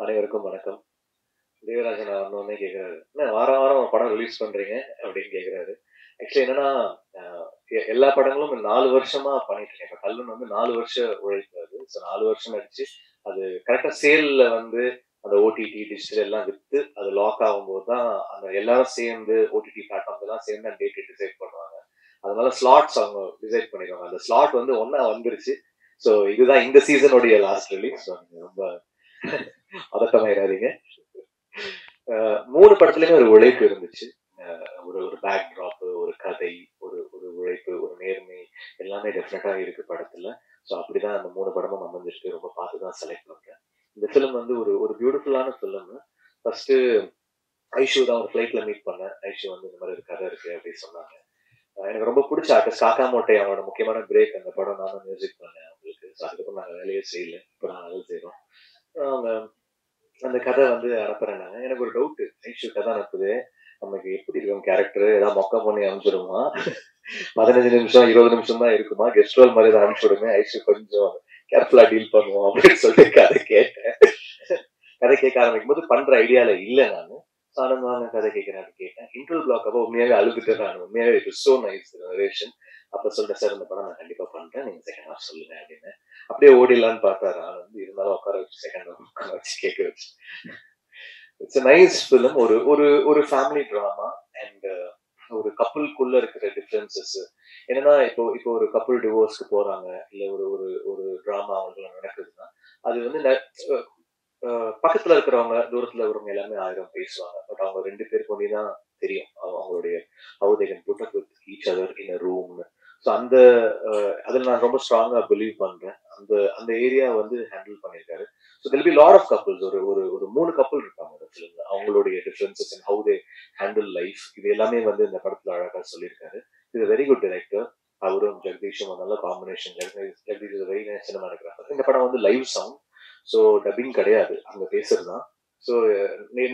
அனைவருக்கும் வணக்கம். தேவராஜன் வந்தோடனே கேட்குறாரு, என்ன வாரம் வாரம் படம் ரிலீஸ் பண்றீங்க அப்படின்னு கேட்குறாரு. ஆக்சுவலி என்னன்னா, எல்லா படங்களும் 4 வருஷமா பண்ணிட்டு இருக்கேன். இப்போ கல்வன் வந்து 4 வருஷ உழைப்பு அது. ஸோ 4 வருஷம் நடிச்சு அது கரெக்டாக சேல்ல வந்து அந்த ஓடிடி டிஜிட்டல் எல்லாம் விற்று அது லாக் ஆகும்போது தான் அந்த எல்லாரும் சேர்ந்து ஓடிடி பிளாட்ஃபார்ம்ஸ் எல்லாம் சேர்ந்து அந்த டேட் டிசைட் பண்ணுவாங்க. அதனால ஸ்லாட்ஸ் அவங்க டிசைட் பண்ணிடுவாங்க. அந்த ஸ்லாட் வந்து ஒன்னா வந்துருச்சு. ஸோ இதுதான் இந்த சீசனுடைய லாஸ்ட் ரிலீஸ். ரொம்ப பதட்டமாயிடாதீங்க. 3 படத்துலயுமே ஒரு உழைப்பு இருந்துச்சு. ஒரு ஒரு பேக் ட்ராப், ஒரு கதை, ஒரு ஒரு உழைப்பு, ஒரு நேர்மை எல்லாமே டெஃபினட்டா இருக்கு படத்துல. ஸோ அப்படிதான் அந்த 3 படமும் அமைஞ்சிருக்கு. ரொம்ப பார்த்து தான் செலக்ட் பண்றேன். இந்த ஃபிலிம் வந்து ஒரு ஒரு பியூட்டிஃபுல்லான ஃபிலிம். ஃபர்ஸ்ட் ஐஷு தான் ஒரு ஃபிளைட்ல மீட் பண்ணேன். ஐஷு வந்து இந்த மாதிரி ஒரு கதை இருக்கு அப்படின்னு சொன்னாங்க. எனக்கு ரொம்ப பிடிச்ச ஆர்டிஸ்ட் காக்கா மோட்டை, அவனோட முக்கியமான பிரேக் அந்த படம். நான் தான் மியூசிக் பண்ணேன் அவங்களுக்கு. ஸோ அதுக்கப்புறம் நாங்கள் வேலையே செய்யல. இப்போ நான் வேலை செய்யறோம். அவங்க அந்த கதை வந்து அனுப்புறேன்னாங்க. எனக்கு ஒரு டவுட், ஐஷு கதை அனுப்புது, நமக்கு எப்படி இருக்கும் கேரக்டர், ஏதாவது மொக்க பண்ணி அனுப்பிச்சிடுமா, 15 நிமிஷம் 20 நிமிஷம் தான் இருக்குமா, கெஸ்ட் ரோல் மாதிரி தான் அனுப்பிச்சுடுங்க, ஐஷு கொஞ்சம் கேர்ஃபுல்லா டீல் பண்ணுவோம் அப்படின்னு சொல்லிட்டு கதை கேட்டேன். கதை கேட்க ஆரம்பிக்கும் போது பண்ற ஐடியால இல்லை நானு. ஆனந்தமாக கதை கேட்கிறேன் கேட்டேன். இன்டர்வல் பிளாக் அப்போ உண்மையாவே அழுதுட்டு நான் உண்மையாவே it is so nice narration. அப்ப சொல்லிட்டேன், சார் இந்த படம் நான் கண்டிப்பா பண்றேன், நீங்க செகண்ட் ஹாஃப் சொல்லுங்க அப்படின்னு. அப்படியே ஓடிடலான்னு பார்த்தாரு. ஆனந்த் இருந்தாலும் உட்கார வச்சு செகண்ட் ஹாஃப் உட்கார வச்சு கேட்க வச்சு. It's nice film. ஒரு ஒரு ஒரு ஃபேமிலி ட்ராமா அண்ட் ஒரு கப்புள்குள்ள இருக்கிற டிஃபரன்சஸ். என்னன்னா இப்போ இப்போ ஒரு கப்புள் டிவோர்ஸ்க்கு போறாங்க, இல்ல ஒரு ஒரு ஒரு ட்ராமா அவங்களுக்கு நடக்குதுன்னா அது வந்து பக்கத்துல இருக்கிறவங்க தூரத்துல இருக்கிறவங்க எல்லாமே 1000 பேசுவாங்க. பட் அவங்க 2 பேருக்கு ஒண்டி தான் தெரியும் அவங்களுடைய how they can put up with each other in a room. So அந்த அதில் நான் ரொம்ப ஸ்ட்ராங்கா பிலீவ் பண்றேன். அந்த அந்த ஏரியா வந்து ஹேண்டில் பண்ணியிருக்காரு. So there'll be lot of couples. ஒரு ஒரு ஒரு 3 கப்புள் இருக்காங்க அந்த ஃபிலிம்ல. அவங்களுடைய differences and how they handle life, இது எல்லாமே வந்து இந்த படத்துல அழகா சொல்லியிருக்காரு. இது வெரி குட் டைரக்டர். அவரும் ஜெகதீஷும் நல்ல combination. Jagadish is very nice cinematographer. இந்த படம் வந்து லைவ் சவுண்ட். ஸோ டப்பிங் கிடையாது, அங்க பேசுறதுதான். ஸோ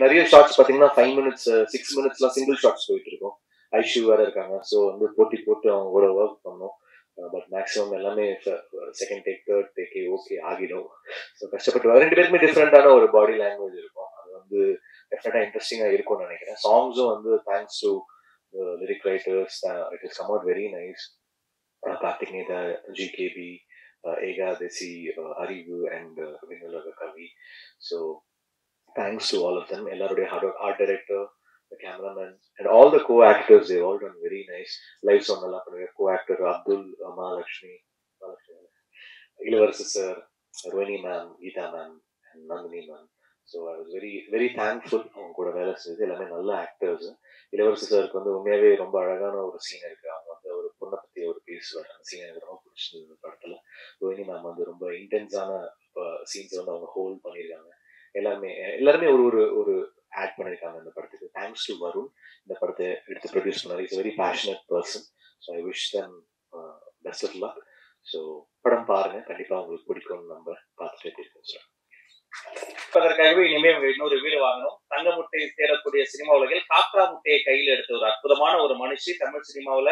நிறைய ஷார்ட்ஸ் பார்த்தீங்கன்னா 5 மினிட்ஸ் 6 மினிட்ஸ்லாம் சிங்கிள் ஷார்ட்ஸ் போயிட்டு இருக்கும். ஐஷு வேற இருக்காங்க. ஸோ வந்து போட்டி போட்டு அவங்க கூட ஒர்க் பண்ணோம். பட் மேக்ஸிமம் எல்லாமே செகண்ட் டேக் தேர்ட் டேக்கே ஓகே ஆகிடும். ஸோ கஷ்டப்பட்டு 2 பேருக்குமே டிஃப்ரெண்டான ஒரு பாடி லாங்குவேஜ் இருக்கும். அது வந்து டெஃபினட்டா இன்ட்ரெஸ்டிங்கா இருக்கும்னு நினைக்கிறேன். சாங்ஸும் வந்து thanks to lyric writers it is come out very nice. Karthik Netha, GKP, Ekadasi, Arivu and வினுலக கவி. So thanks to all of them. Ellarude art director, the cameraman, and all the co-actors. They've all done very nice. Live song alla pannuva. Co-actor Abdul, Mahalakshmi, Ilavarsa sir, Rohini ma'am, Geeta ma'am, and Nandini ma'am. So I was very very thankful. அவங்க கூட வேலை செய்து எல்லாமே நல்ல actors. இளவரசு சாருக்கு வந்து உண்மையாவே ரொம்ப அழகான ஒரு சீன் இருக்கு. அவங்க வந்து ஒரு பொண்ணை பத்தி ஒரு பேசுவாங்க. அந்த சீன் எனக்கு ரொம்ப பிடிச்சிருந்தது படத்துல. ரோஹினி மேம் வந்து ரொம்ப இன்டென்ஸான சீன்ஸ் வந்து அவங்க ஹோல்ட் பண்ணியிருக்காங்க. எல்லாருமே ஒரு ஒரு ஒரு ஆட் பண்ணிருக்காங்க இந்த படத்துக்கு. தேங்க்ஸ் டு வருண், இந்த படத்தை எடுத்து ப்ரொடியூஸ் பண்ணாரு. Is very passionate person. So I wish them best of luck. So படம் பாருங்க, கண்டிப்பா உங்களுக்கு பிடிக்கும்னு நம்புறேன். பார்த்துட்டே இருக்கேன் சார். அதற்காகவே இனிமே இன்னொரு வீடு வாங்கணும். தங்க முட்டை தேடக்கூடிய சினிமா உலகில் காக்கா முட்டையை கையில் எடுத்த ஒரு அற்புதமான ஒரு மனுஷி. தமிழ் சினிமாவில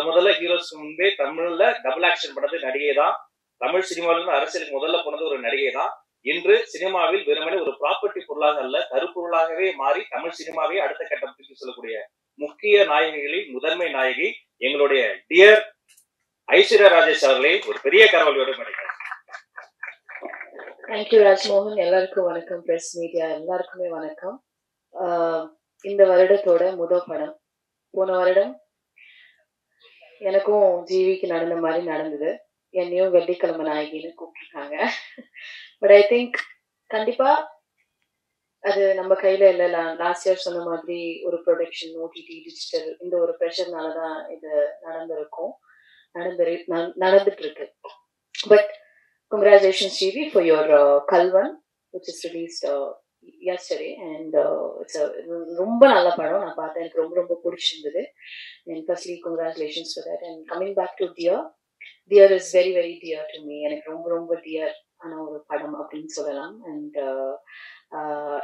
முதல்ல ஹீரோஸ்க்கு முன்பே தமிழ்ல டபுள் ஆக்ஷன் பண்ணது நடிகை தான். தமிழ் சினிமாவிலிருந்து அரசியலுக்கு முதல்ல போனது ஒரு நடிகை தான். இன்று சினிமாவில் வெறுமனே ஒரு ப்ராப்பர்ட்டி பொருளாக அல்ல, கருப்பொருளாகவே மாறி தமிழ் சினிமாவே அடுத்த கட்டத்துக்கு சொல்லக்கூடிய முக்கிய நாயகிகளில் முதன்மை நாயகி எங்களுடைய டியர் ஐஸ்வர்யா ராஜேஷ் அவர்களே ஒரு பெரிய கரவொலியோடு மறைக்கிறார். தேங்க்யூ ராஜ்மோகன். எல்லாருக்கும் வணக்கம். பிரஸ் மீடியா எல்லாருக்குமே வணக்கம். இந்த வருடத்தோட முதல் படம். போன வருடம் எனக்கும் ஜிவிக்கு நடந்த மாதிரி நடந்தது. என்னையும் வெள்ளிக்கிழமை நாயகின்னு கூப்பிட்டுருக்காங்க. பட் ஐ திங்க் கண்டிப்பா அது நம்ம கையில இல்லை. லாஸ்ட் இயர் சொன்ன மாதிரி ஒரு ப்ரொடக்ஷன், ஓடிடி, டிஜிட்டல், இந்த ஒரு ப்ரெஷர்னாலதான் இது நடந்துட்டு இருக்கு. But congratulations Jivi for your Kalvan, which is released yesterday, and it's a ரொம்ப நல்ல படம். நான் பார்த்தேன், எனக்கு ரொம்ப ரொம்ப பிடிச்சிருந்தது. And firstly congratulations for that. And coming back to Dear is very very dear to me. எனக்கு ரொம்ப ரொம்ப dear ஆன ஒரு படம் அப்படின்னு சொல்லலாம். And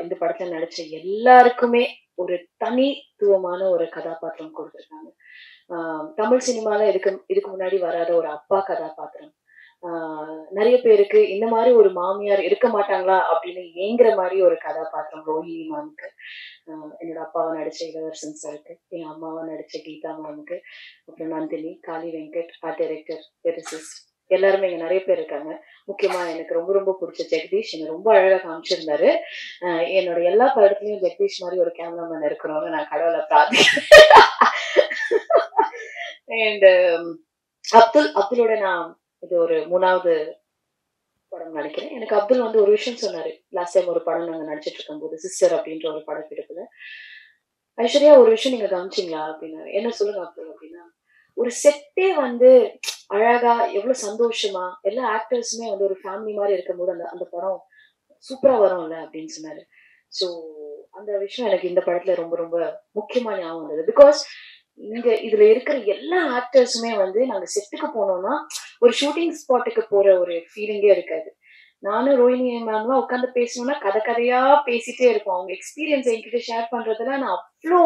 இந்த படத்துல நடிச்ச எல்லாருக்குமே ஒரு தனித்துவமான ஒரு கதாபாத்திரம் கொடுத்துருக்காங்க. தமிழ் சினிமால இதுக்கு முன்னாடி வராத ஒரு அப்பா கதாபாத்திரம், நிறைய பேருக்கு இந்த மாதிரி ஒரு மாமியார் இருக்க மாட்டாங்களா அப்படின்னு ஏங்குற மாதிரி ஒரு கதாபாத்திரம் ரோஹிணி மேமுக்கு. என்னோட அப்பாவை நடிச்ச இளவரசன் சாருக்கு, என் அம்மாவை நடிச்ச கீதா மேமுக்கு, அப்புறம் நந்தினி, காளி வெங்கட், ஆர்ட் டைரக்டர், லிரிசிஸ்ட் எல்லாருமே இங்க நிறைய பேர் இருக்காங்க. முக்கியமா எனக்கு ரொம்ப ரொம்ப பிடிச்ச ஜெகதீஷ் என்ன ரொம்ப அழகா காமிச்சிருந்தாரு. என்னோட எல்லா படத்துலயும் ஜெகதீஷ் மாதிரி ஒரு கேமராமேன் இருக்கிறவங்க நான் கடவுளை பிரார்த்திக்கிறேன். அண்ட் அப்துலோட நான் இது ஒரு 3வது படம் நினைக்கிறேன். எனக்கு அப்துல் வந்து ஒரு விஷயம் சொன்னாரு. லாஸ்ட் டைம் ஒரு படம் நாங்க நடிச்சிட்டு இருக்கும் போது சிஸ்டர் அப்படின்ற ஒரு படப்பிடிப்புல, ஐஸ்வர்யா ஒரு விஷயம் நீங்க கவனிச்சிங்களா அப்படின்னாரு. என்ன சொல்லுங்க அப்துல் அப்படின்னா, ஒரு செட்டே வந்து அழகா எவ்வளவு சந்தோஷமா எல்லா ஆக்டர்ஸுமே வந்து ஒரு ஃபேமிலி மாதிரி இருக்கும் போது அந்த படம் சூப்பரா வரும்ல அப்படின்னு சொன்னாரு. ஸோ அந்த விஷயம் எனக்கு இந்த படத்துல ரொம்ப ரொம்ப முக்கியமா ஞாபகம் வந்தது. பிகாஸ் இங்க இதுல இருக்கிற எல்லா ஆக்டர்ஸுமே வந்து நாங்க செட்டுக்கு போனோம்னா ஒரு ஷூட்டிங் ஸ்பாட்டுக்கு போற ஒரு ஃபீலிங்கே இருக்காது. நானும் ரோஹிணி மேம்லாம் உட்காந்து பேசணும்னா கதையா பேசிட்டே இருப்போம். அவங்க எக்ஸ்பீரியன்ஸ் என்கிட்ட ஷேர் பண்றதுல நான் அவ்வளோ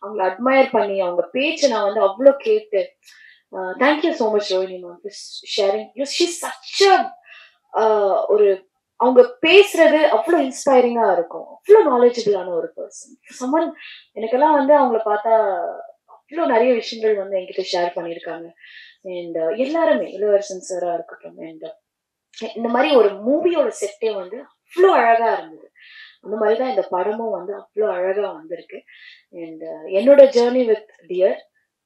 அவங்களை அட்மயர் பண்ணி அவங்க பேச்சை நான் வந்து அவ்வளோ கேட்டு thank you so much Rohini ma'am sharing. Such ஒரு அவங்க பேசுறது அவ்வளோ இன்ஸ்பைரிங்கா இருக்கும். அவ்வளோ நாலேஜபிளான ஒரு பர்சன். சம்மன் எனக்கெல்லாம் வந்து அவங்கள பார்த்தா அவ்வளோ நிறைய விஷயங்கள் வந்து என்கிட்ட ஷேர் பண்ணியிருக்காங்க. அண்ட் எல்லாருமே இளவரசன் சாரா இருக்கட்டும். அண்ட் இந்த மாதிரி ஒரு மூவியோட செட்டே வந்து அவ்வளோ அழகா இருந்தது. அந்த மாதிரிதான் இந்த படமும் வந்து அவ்வளோ அழகா வந்திருக்கு. அண்ட் என்னோட journey with dear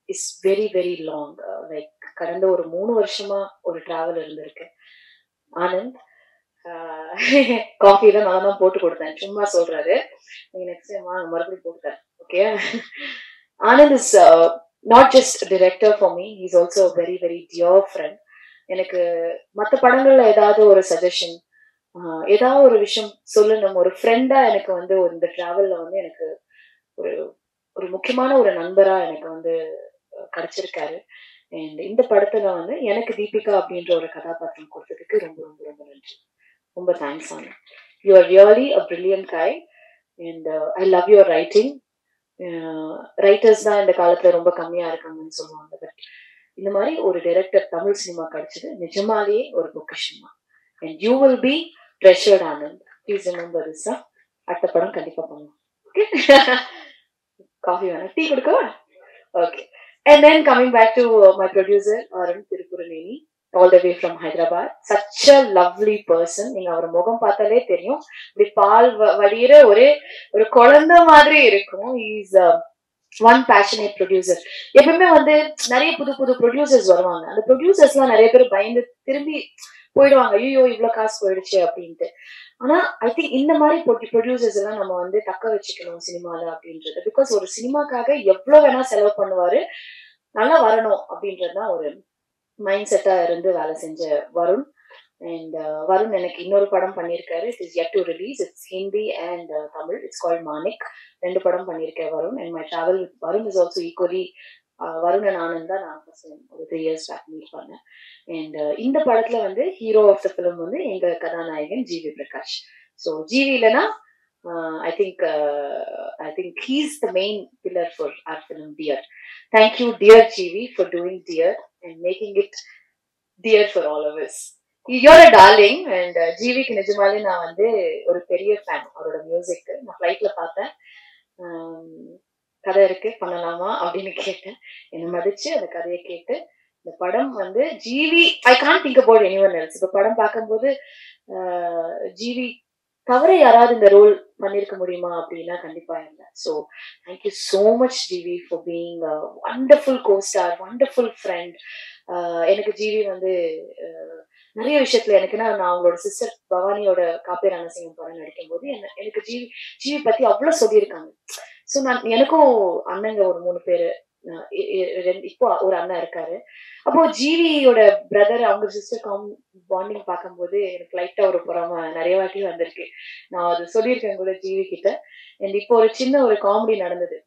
is very very long. Like கடந்த ஒரு 3 வருஷமா ஒரு டிராவல் இருந்திருக்கு. ஆனந்த் காஃபில நான் தான் போட்டு கொடுத்தேன், சும்மா சொல்றாரு. நீங்க நெக்ஸ்ட் டைம் மறுபடியும் போட்டுத்தரேன். Okay. Anand is not just a director for me, he's also a very very dear friend. எனக்கு மற்ற படங்கள்ல ஏதாவது ஒரு சஜஷன், ஏதாவது ஒரு விஷயம் சொல்லணும், ஒரு ஃப்ரெண்டா எனக்கு வந்து இந்த டிராவல்ல வந்து எனக்கு ஒரு ஒரு முக்கியமான ஒரு நண்பரா எனக்கு வந்து கிடைச்சிருக்காரு. அண்ட் இந்த படத்துல வந்து எனக்கு தீபிகா அப்படின்ற ஒரு கதாபாத்திரம் கொடுத்ததுக்கு ரொம்ப ரொம்ப ரொம்ப நன்றி. ரொம்ப thanks Anand. You are really a brilliant guy and I love your writing. Writers தான் இந்த காலத்துல ரொம்ப கம்மியா இருக்காங்கன்னு சொல்லுவாங்க. பட் இந்த மாதிரி ஒரு டைரக்டர் தமிழ் சினிமா கிடைச்சது நிஜமாலேயே ஒரு பொக்கிஷமா. And you will be treasured Anand. Please remember this. அடுத்த படம் கண்டிப்பா பண்ணுவோம். ஓகே. காஃபி வேணா, டீ கொடுக்கவா? Okay. And then coming back to my producer Arun Tirupuraneni, all the way from Hyderabad. Such a lovely person. நீங்க அவர் முகம் பார்த்தாலே தெரியும், இப்படி பால் வடிகிற ஒரு குழந்தை மாதிரி இருக்கும். Is one passionate producer. எப்பவுமே வந்து நிறைய புது புது ப்ரொடியூசர்ஸ் வருவாங்க. அந்த ப்ரொடியூசர்ஸ் எல்லாம் நிறைய பேர் பயந்து திரும்பி போயிடுவாங்க, ஐயோ இவ்வளவு காசு போயிடுச்சு அப்படின்ட்டு. ஆனா ஐ திங்க் இந்த மாதிரி ப்ரொடியூசர்ஸ் எல்லாம் நம்ம வந்து தக்க வச்சுக்கணும் சினிமால அப்படின்றது. பிகாஸ் ஒரு சினிமாக்காக எவ்வளவு வேணா செலவு பண்ணுவாரு, நல்லா வரணும் அப்படின்றதுதான் ஒரு மைண்ட் செட்டா இருந்து வேலை செஞ்ச வருண். அண்ட் வருண் எனக்கு இன்னொரு படம் பண்ணியிருக்காரு. It is yet to release. It's Hindi and Tamil. It's called Manik. 2 படம் பண்ணியிருக்கேன் Varun. And my travel with Varun is also equally. Varun and Anand தான் நான் ஒரு 3 years பேக் மீட் பண்ணேன். அண்ட் இந்த படத்துல வந்து ஹீரோ ஆஃப் த ஃபிலிம் வந்து எங்க கதாநாயகன் ஜிவி பிரகாஷ். ஸோ ஜிவி இல்லைன்னா I think he's the main pillar for our film Dear. Thank you dear GV for doing Dear and making it dear for all of us. You're a darling. And GV க்கு நிஜமாலே நான் வந்து ஒரு பெரிய fan. அவரோட music நான் ஃப்ளைட்ல பார்த்தேன். கதை இருக்கு பண்ணலாமா அப்படின்னு கேட்டேன். என்னை மதிச்சு அந்த கதையை கேட்டு இந்த படம் வந்து GV I can't think about anyone else. இப்ப படம் பார்க்கும்போது ஜிவி தவிர யாராவது இந்த ரோல் பண்ணிருக்க முடியுமா அப்படின்னா கண்டிப்பா இல்லை. So thank you so much GV for being wonderful costar, wonderful friend. எனக்கு ஜிவி வந்து நிறைய விஷயத்துல எனக்குன்னா நான் அவங்களோட சிஸ்டர் பவானியோட காப்பே ரணசிங்கம் படம் நடிக்கும் போது எனக்கு ஜிவி பத்தி அவ்வளவு சொல்லியிருக்காங்க. ஸோ நான் எனக்கும் அண்ணங்க ஒரு 3 பேரு, இப்போ ஒரு அண்ணா இருக்காரு. அப்போ ஜிவியோட பிரதர் அவங்க சிஸ்டர் பாண்டிங் பார்க்கும்போது எனக்கு லைட்டா ஒரு புறாம நிறைய வாட்டி வந்திருக்கு. நான் அது சொல்லியிருக்கேன் கூட ஜிவி கிட்ட. அண்ட் இப்போ ஒரு சின்ன ஒரு காமெடி நடந்தது.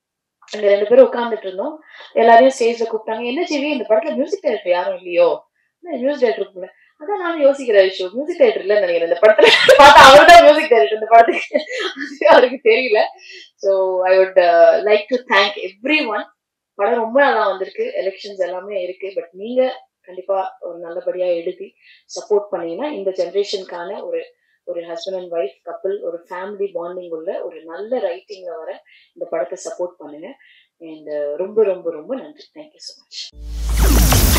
அங்க 2 பேரும் உட்கார்ந்துட்டு இருந்தோம். எல்லாரையும் ஸ்டேஜ்ல கூப்பிட்டாங்க. என்ன ஜிவி இந்த படத்துல மியூசிக் டைரக்டர் யாரும் இல்லையோ? மியூசிக் டைரக்டர் கூட அதான் நானும் யோசிக்கிற விஷயம். மியூசிக் டைரக்டர் இல்லைன்னு நினைக்கிறேன் இந்த படத்துல. பார்த்தா அவர்தான் மியூசிக் டைரக்டர் இந்த படத்துக்கு. அவருக்கு தெரியல. So I would like to thank every one. படம் ரொம்ப நல்லா வந்திருக்கு. எலெக்ஷன்ஸ் எல்லாமே இருக்கு. பட் நீங்க கண்டிப்பா ஒரு நல்லபடியா எழுதி சப்போர்ட் பண்ணீங்கன்னா இந்த ஜெனரேஷனுக்கான ஒரு ஹஸ்பண்ட் அண்ட் ஒய்ஃப் கப்பிள் ஒரு ஃபேமிலி பாண்டிங் உள்ள ஒரு நல்ல ரைட்டிங்ல வர இந்த படத்தை சப்போர்ட் பண்ணுங்க. அண்ட் ரொம்ப ரொம்ப ரொம்ப நன்றி. Thank you so much.